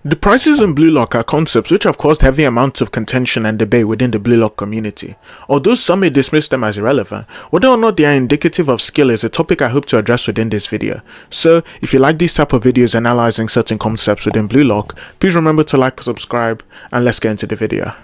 The prices in Blue Lock are concepts which have caused heavy amounts of contention and debate within the Blue Lock community. Although some may dismiss them as irrelevant, whether or not they are indicative of skill is a topic I hope to address within this video. So, if you like these type of videos analyzing certain concepts within Blue Lock, please remember to like, subscribe, and let's get into the video.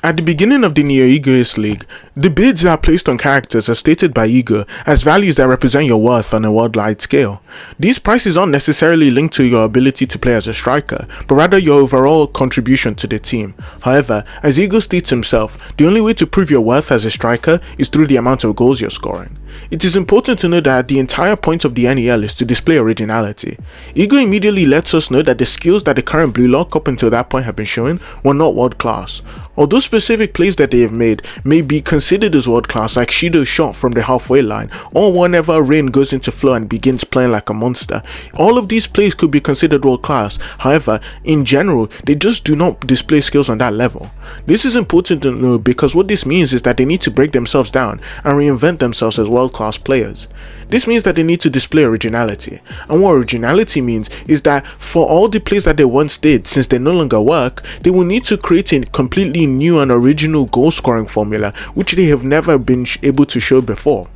At the beginning of the Neo-Egoist League, the bids are placed on characters as stated by Ego as values that represent your worth on a worldwide scale. These prices aren't necessarily linked to your ability to play as a striker, but rather your overall contribution to the team. However, as Ego states himself, the only way to prove your worth as a striker is through the amount of goals you're scoring. It is important to know that the entire point of the NEL is to display originality. Ego immediately lets us know that the skills that the current Blue Lock up until that point have been showing were not world class. Although specific plays that they have made may be considered as world class, like Shido's shot from the halfway line, or whenever Rain goes into flow and begins playing like a monster, all of these plays could be considered world class. However, in general, they just do not display skills on that level. This is important to know because what this means is that they need to break themselves down and reinvent themselves as world class players. This means that they need to display originality, and what originality means is that for all the plays that they once did, since they no longer work, they will need to create a completely new and original goal scoring formula which they have never been able to show before.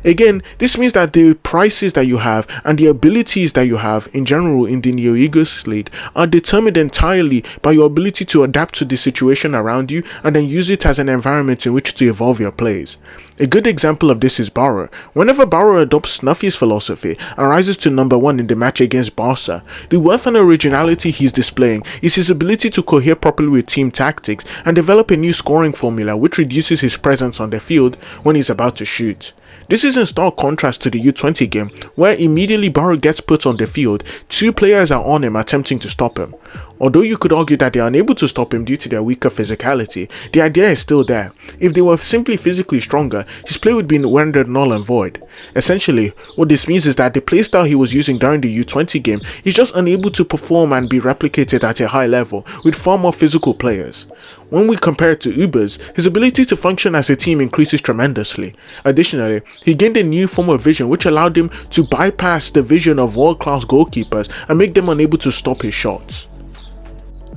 Again, this means that the prices that you have and the abilities that you have in general in the Neo-Egoist League are determined entirely by your ability to adapt to the situation around you and then use it as an environment in which to evolve your plays. A good example of this is Barrow. Whenever Barrow adopts Snuffy's philosophy and rises to number 1 in the match against Barca, the worth and originality he's displaying is his ability to cohere properly with team tactics and develop a new scoring formula which reduces his presence on the field when he's about to shoot. This is in stark contrast to the U20 game, where immediately Barrow gets put on the field, two players are on him attempting to stop him. Although you could argue that they are unable to stop him due to their weaker physicality, the idea is still there. If they were simply physically stronger, his play would be rendered null and void. Essentially, what this means is that the playstyle he was using during the U20 game is just unable to perform and be replicated at a high level with far more physical players. When we compare it to Uber's, his ability to function as a team increases tremendously. Additionally, he gained a new form of vision which allowed him to bypass the vision of world-class goalkeepers and make them unable to stop his shots.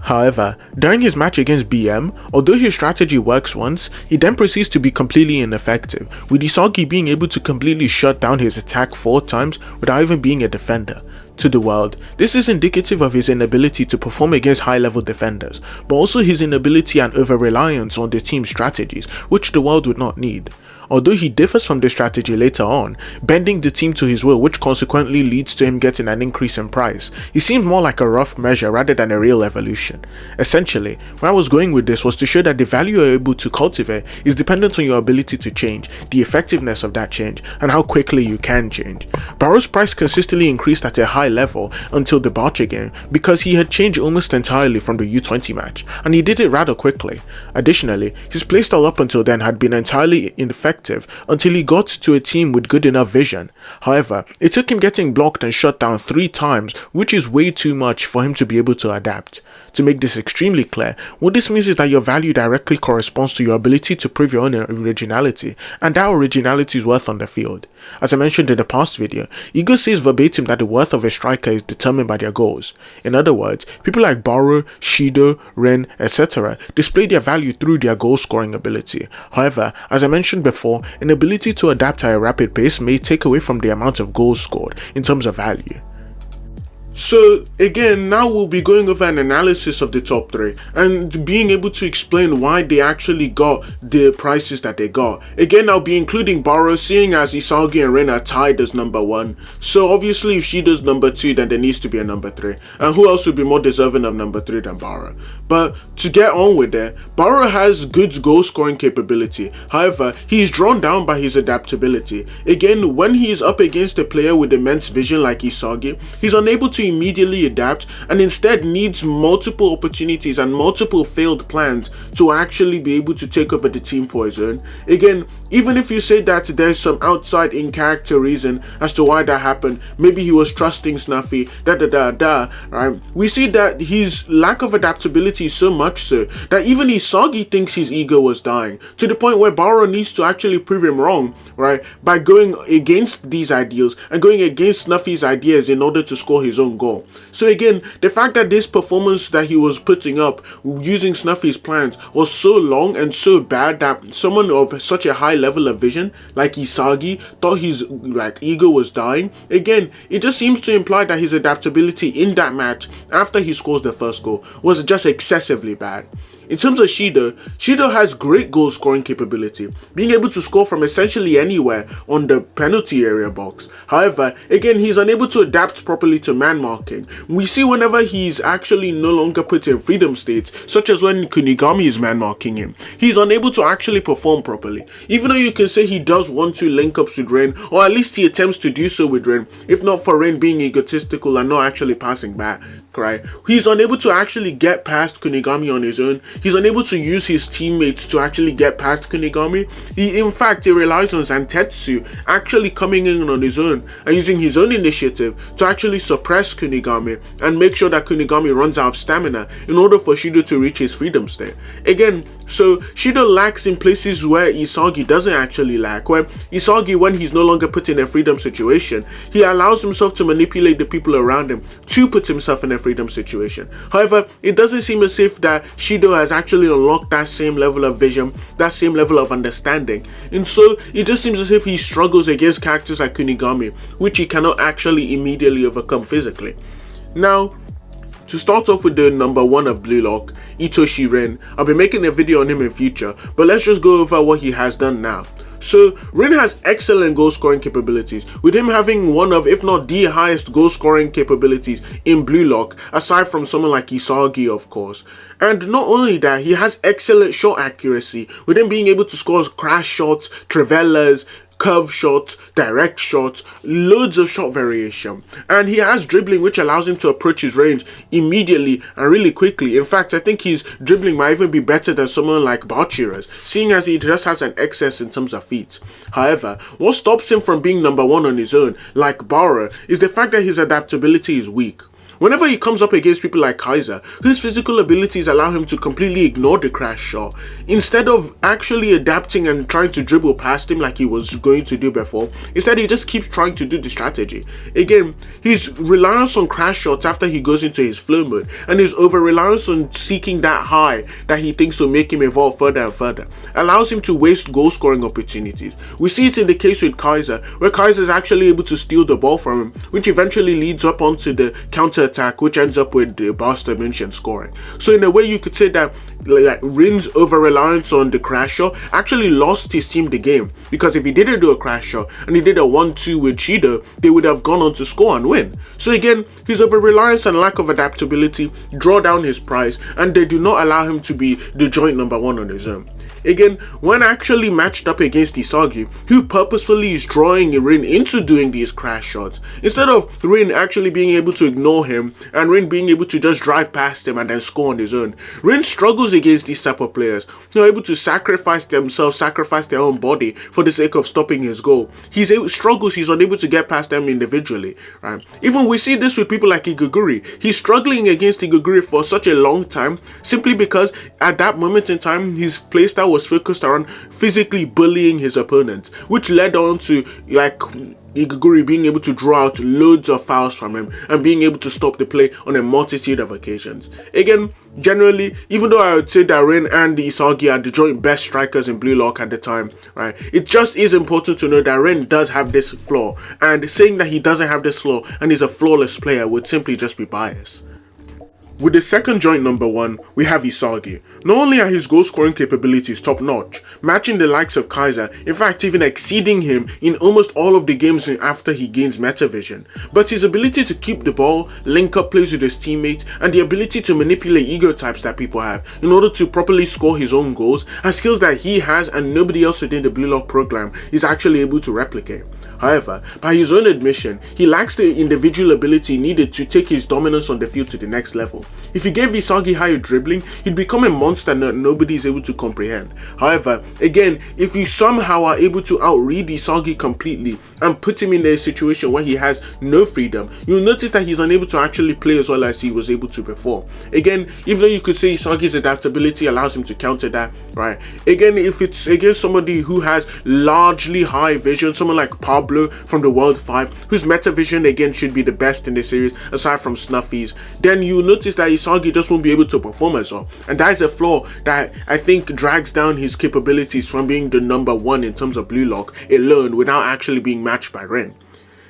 However, during his match against BM, although his strategy works once, he then proceeds to be completely ineffective, with Isagi being able to completely shut down his attack 4 times without even being a defender. To the world, this is indicative of his inability to perform against high-level defenders, but also his inability and over-reliance on the team's strategies, which the world would not need. Although he differs from this strategy later on, bending the team to his will, which consequently leads to him getting an increase in price, he seemed more like a rough measure rather than a real evolution. Essentially, where I was going with this was to show that the value you're able to cultivate is dependent on your ability to change, the effectiveness of that change, and how quickly you can change. Barrow's price consistently increased at a high level until the Barca game because he had changed almost entirely from the U20 match, and he did it rather quickly. Additionally, his playstyle up until then had been entirely ineffective until he got to a team with good enough vision. However, it took him getting blocked and shut down 3 times, which is way too much for him to be able to adapt. To make this extremely clear, what this means is that your value directly corresponds to your ability to prove your own originality, and that originality's worth on the field. As I mentioned in the past video, Ego says verbatim that the worth of a striker is determined by their goals. In other words, people like Barrow, Shido, Ren, etc. display their value through their goal scoring ability. However, as I mentioned before, an ability to adapt at a rapid pace may take away from the amount of goals scored in terms of value. So again, now we'll be going over an analysis of the top 3 and being able to explain why they actually got the prices that they got. Again, I'll be including Barrow, seeing as Isagi and Ren are tied as number 1. So obviously if she does number 2, then there needs to be a number 3. And who else would be more deserving of number 3 than Barrow? But to get on with it, Barrow has good goal scoring capability. However, he is drawn down by his adaptability. Again, when he is up against a player with immense vision like Isagi, he's unable to immediately adapt and instead needs multiple opportunities and multiple failed plans to actually be able to take over the team for his own. Again, even if you say that there's some outside in character reason as to why that happened, maybe he was trusting Snuffy, right? We see that his lack of adaptability is so much so that even Isagi thinks his ego was dying, to the point where Barrow needs to actually prove him wrong, right, by going against these ideals and going against Snuffy's ideas in order to score his own goal. So again, the fact that this performance that he was putting up using Snuffy's plans was so long and so bad that someone of such a high level of vision like Isagi thought his ego was dying. Again, it just seems to imply that his adaptability in that match after he scores the first goal was just excessively bad. In terms of Shido has great goal scoring capability, being able to score from essentially anywhere on the penalty area box. However, again, he's unable to adapt properly to man marking. We see whenever he's actually no longer put in freedom states, such as when Kunigami is man marking him, he's unable to actually perform properly. Even though you can say he does want to link ups with Rin, or at least he attempts to do so with Rin, if not for Rin being egotistical and not actually passing back. Right? He's unable to actually get past Kunigami on his own. He's unable to use his teammates to actually get past Kunigami. He relies on Zantetsu actually coming in on his own and using his own initiative to actually suppress Kunigami and make sure that Kunigami runs out of stamina in order for Shido to reach his freedom state. Again, so Shido lacks in places where Isagi doesn't actually lack. Where Isagi, when he's no longer put in a freedom situation, he allows himself to manipulate the people around him to put himself in a freedom situation. However, it doesn't seem as if that Shido has actually unlocked that same level of vision, that same level of understanding, and so it just seems as if he struggles against characters like Kunigami, which he cannot actually immediately overcome physically. Now, to start off with the number 1 of Blue Lock, Itoshi Rin, I'll be making a video on him in future, but let's just go over what he has done now. So, Rin has excellent goal scoring capabilities, with him having one of, if not the highest goal scoring capabilities in Blue Lock, aside from someone like Isagi, of course. And not only that, he has excellent shot accuracy, with him being able to score crash shots, travellas, curve shots, direct shots, loads of shot variation. And he has dribbling, which allows him to approach his range immediately and really quickly. In fact, I think his dribbling might even be better than someone like Bachira's, seeing as he just has an excess in terms of feet. However, what stops him from being number 1 on his own, like Bara, is the fact that his adaptability is weak. Whenever he comes up against people like Kaiser, whose physical abilities allow him to completely ignore the crash shot, instead of actually adapting and trying to dribble past him like he was going to do before, instead he just keeps trying to do the strategy. Again, his reliance on crash shots after he goes into his flow mode, and his over-reliance on seeking that high that he thinks will make him evolve further and further, allows him to waste goal-scoring opportunities. We see it in the case with Kaiser, where Kaiser is actually able to steal the ball from him, which eventually leads up onto the counter attack, which ends up with the Basta mentioned scoring. So in a way, you could say that Rin's over-reliance on the crash shot actually lost his team the game, because if he didn't do a crash shot and he did a 1-2 with Shido, they would have gone on to score and win. So again, his over-reliance and lack of adaptability draw down his price, and they do not allow him to be the joint number 1 on his own. Again, when actually matched up against Isagi, who purposefully is drawing Rin into doing these crash shots, instead of Rin actually being able to ignore him and Rin being able to just drive past him and then score on his own, Rin struggles against these type of players who are able to sacrifice themselves, sacrifice their own body for the sake of stopping his goal. He's unable to get past them individually, right? Even we see this with people like Igaguri. He's struggling against Igaguri for such a long time, simply because at that moment in time, his playstyle was focused around physically bullying his opponent, which led on to Igaguri being able to draw out loads of fouls from him and being able to stop the play on a multitude of occasions. Again, generally, even though I would say that Rin and Isagi are the joint best strikers in Blue Lock at the time, right, it just is important to know that Rin does have this flaw, and saying that he doesn't have this flaw and is a flawless player would simply just be bias. With the second joint number 1, we have Isagi. Not only are his goal scoring capabilities top notch, matching the likes of Kaiser, in fact even exceeding him in almost all of the games after he gains Metavision, but his ability to keep the ball, link up plays with his teammates, and the ability to manipulate ego types that people have in order to properly score his own goals are skills that he has and nobody else within the Blue Lock program is actually able to replicate. However, by his own admission, he lacks the individual ability needed to take his dominance on the field to the next level. If he gave Isagi higher dribbling, he'd become a monster that nobody is able to comprehend. However, again, if you somehow are able to outread Isagi completely and put him in a situation where he has no freedom, you'll notice that he's unable to actually play as well as he was able to before. Again, even though you could say Isagi's adaptability allows him to counter that, right? Again, if it's against somebody who has largely high vision, someone like Pablo Pablo from the World 5, whose meta vision again should be the best in the series aside from Snuffy's, then you notice that Isagi just won't be able to perform as well. And that is a flaw that I think drags down his capabilities from being the number 1 in terms of Blue Lock alone without actually being matched by Ren.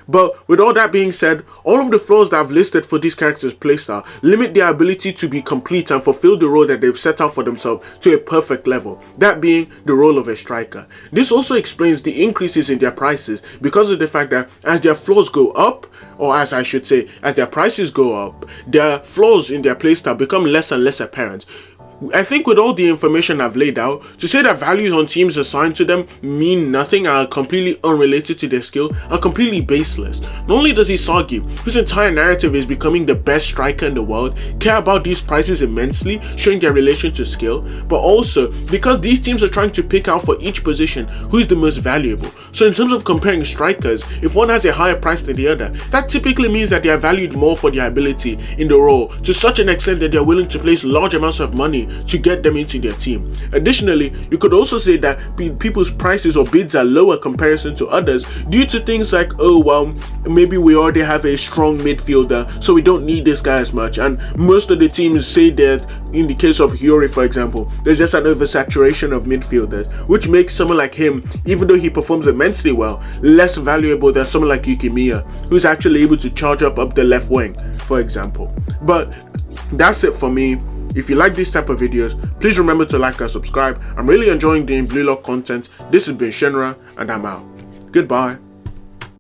But with all that being said, all of the flaws that I've listed for these characters' playstyle limit their ability to be complete and fulfill the role that they've set out for themselves to a perfect level, that being the role of a striker. This also explains the increases in their prices because of the fact that as their flaws go up, or as I should say, as their prices go up, their flaws in their playstyle become less and less apparent. I think with all the information I've laid out, to say that values on teams assigned to them mean nothing and are completely unrelated to their skill are completely baseless. Not only does Isagi, whose entire narrative is becoming the best striker in the world, care about these prices immensely, showing their relation to skill, but also because these teams are trying to pick out for each position who is the most valuable. So in terms of comparing strikers, if one has a higher price than the other, that typically means that they are valued more for their ability in the role, to such an extent that they are willing to place large amounts of money to get them into their team. Additionally, you could also say that people's prices or bids are lower comparison to others due to things like, oh well, maybe we already have a strong midfielder, so we don't need this guy as much. And most of the teams say that in the case of Hiyori, for example, there's just an oversaturation of midfielders, which makes someone like him, even though he performs immensely well, less valuable than someone like Yukimiya, who's actually able to charge up the left wing, for example. But that's it for me. If you like these type of videos, please remember to like and subscribe. I'm really enjoying doing Blue Lock content. This has been Shenra, and I'm out. Goodbye.